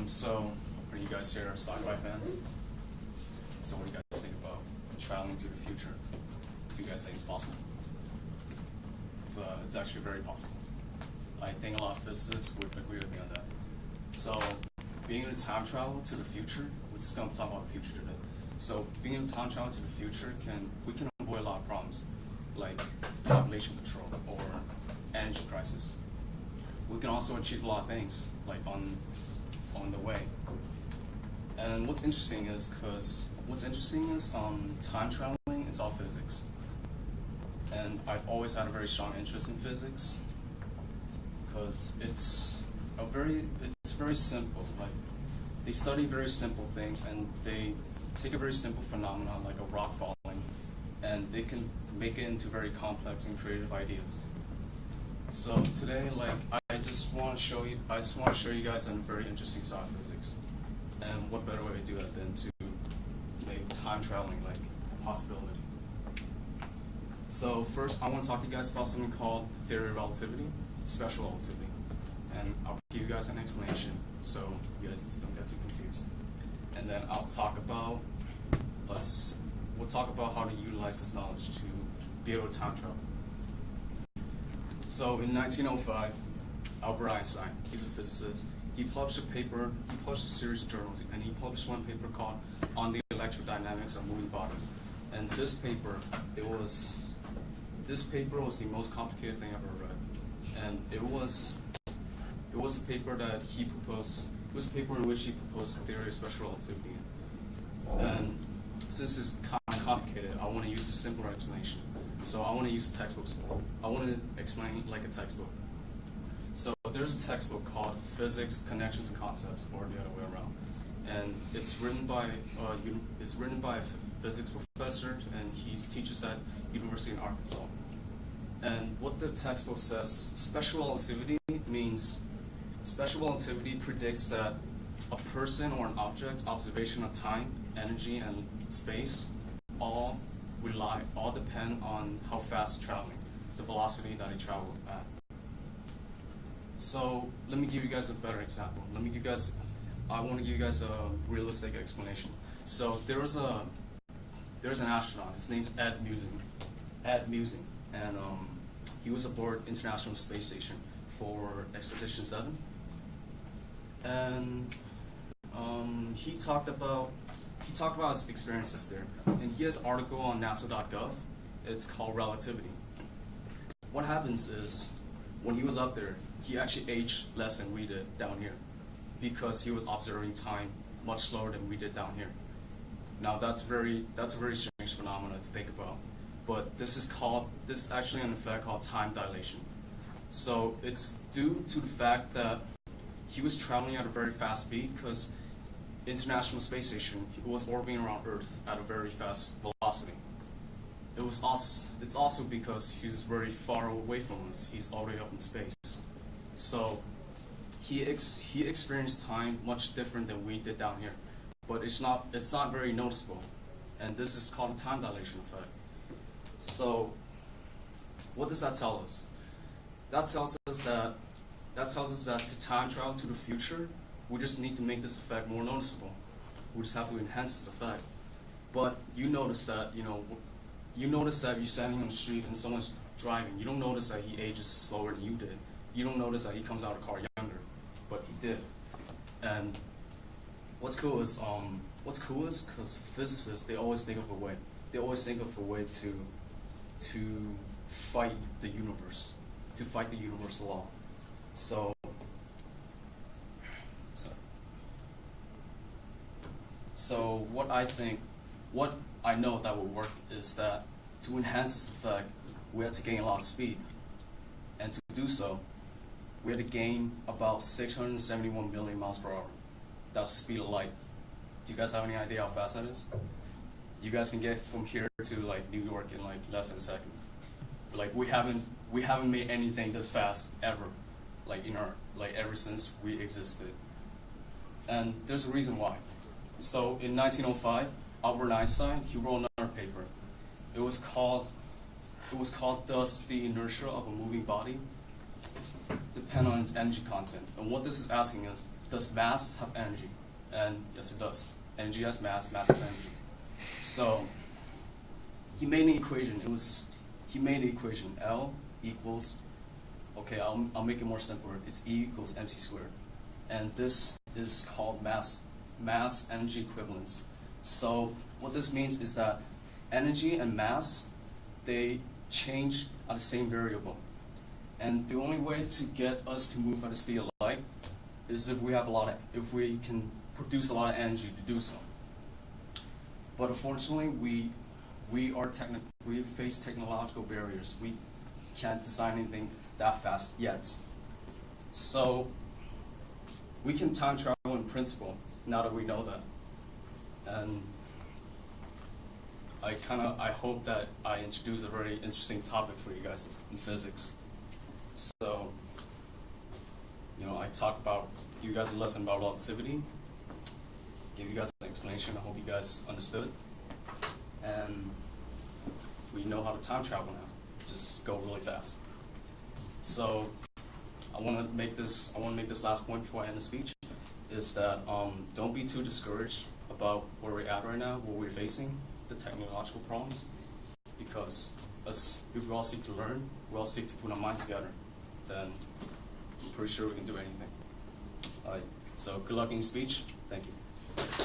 So for you guys here, sci-fi fans, so what do you guys think about traveling to the future? Do you guys think it's possible? It's actually very possible. I think a lot of physicists would agree with me on that. So being able to time travel to the future, we're just going to talk about the future today. So being able to time travel to the future, we can avoid a lot of problems, like population control or energy crisis. We can also achieve a lot of things, like on the way. And what's interesting is time traveling is all physics. And I've always had a very strong interest in physics because it's very simple. Like they study very simple things and they take a very simple phenomenon like a rock falling, and they can make it into very complex and creative ideas. So today, I just want to show you guys a very interesting side of physics. And what better way to do that than to make time traveling like a possibility. So first, I want to talk to you guys about something called theory of relativity, special relativity. And I'll give you guys an explanation so you guys don't get too confused. And then we'll talk about how to utilize this knowledge to be able to time travel. So in 1905, Albert Einstein, he's a physicist, he published a series of journals, and he published one paper called On the Electrodynamics of Moving Bodies. And this paper was the most complicated thing I've ever read. And it was a paper that he proposed. It was a paper in which he proposed the theory of special relativity. And since it's kind of complicated, I want to use a simpler explanation. So I want to use textbooks. I want to explain like a textbook. So there's a textbook called Physics, Connections and Concepts, or the other way around. And it's written by a physics professor, and he teaches at University in Arkansas. And what the textbook says, special relativity predicts that a person or an object's observation of time, energy, and space all depend on how fast it's traveling, the velocity that it travels at. So let me give you guys a better example. I want to give you guys a realistic explanation. So there's an astronaut. His name's Ed Musing, and he was aboard International Space Station for Expedition 7. And he talked about his experiences there. And he has an article on NASA.gov. It's called Relativity. What happens is, when he was up there, he actually aged less than we did down here, because he was observing time much slower than we did down here. Now that's a very strange phenomenon to think about, but this is actually an effect called time dilation. So it's due to the fact that he was traveling at a very fast speed, because International Space Station was orbiting around Earth at a very fast velocity. It's also because he's very far away from us. He's already up in space. So he experienced time much different than we did down here, but it's not very noticeable, and this is called a time dilation effect. So what does that tell us? That tells us that to time travel to the future, we just need to make this effect more noticeable. We just have to enhance this effect. But you notice that you're standing on the street and someone's driving. You don't notice that he ages slower than you did. You don't notice that he comes out of the car younger, but he did. And what's cool is because physicists, they always think of a way. They always think of a way to fight the universe, to fight the universal law. So what I know that will work is that to enhance this effect, we have to gain a lot of speed. And to do so, we had to gain about 671 million miles per hour. That's the speed of light. Do you guys have any idea how fast that is? You guys can get from here to like New York in like less than a second. Like we haven't made anything this fast ever, ever since we existed. And there's a reason why. So in 1905, Albert Einstein, he wrote another paper. It was called "Thus the Inertia of a Moving Body." depend on its energy content. And what this is asking is, does mass have energy? And yes, it does. Energy has mass, mass has energy. So he made an equation. He made an equation. L equals, okay, I'll make it more simpler. It's E equals mc squared. And this is called mass energy equivalence. So what this means is that energy and mass, they change at the same variable. And the only way to get us to move at the speed of light is if we can produce a lot of energy to do so. But unfortunately, we face technological barriers. We can't design anything that fast yet. So we can time travel in principle now that we know that. And I hope that I introduced a very interesting topic for you guys in physics. So, I talked about, give you guys a lesson about relativity, give you guys an explanation. I hope you guys understood. And we know how to time travel now. Just go really fast. So, I want to make this last point before I end the speech, is that don't be too discouraged about where we're at right now, what we're facing, the technological problems, because if we all seek to learn, we all seek to put our minds together, then I'm pretty sure we can do anything. All right, so good luck in your speech. Thank you.